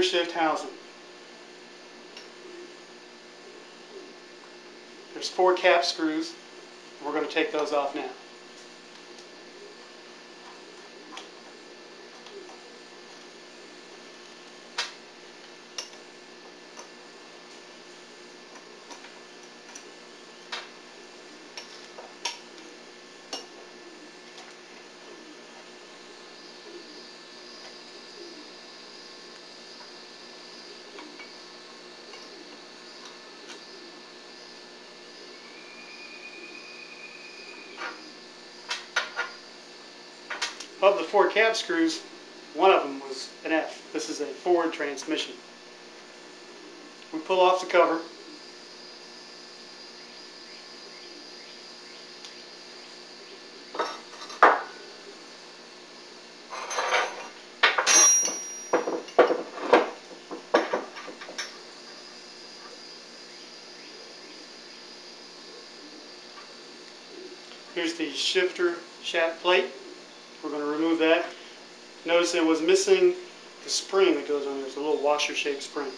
Gearshift housing. There's 4 cap screws. We're going to take those off now. Of the 4 cap screws, one of them was an F. This is a Ford transmission. We pull off the cover. Here's the shifter shaft plate. We're going to remove that. Notice it was missing the spring that goes on there. It's a little washer-shaped spring.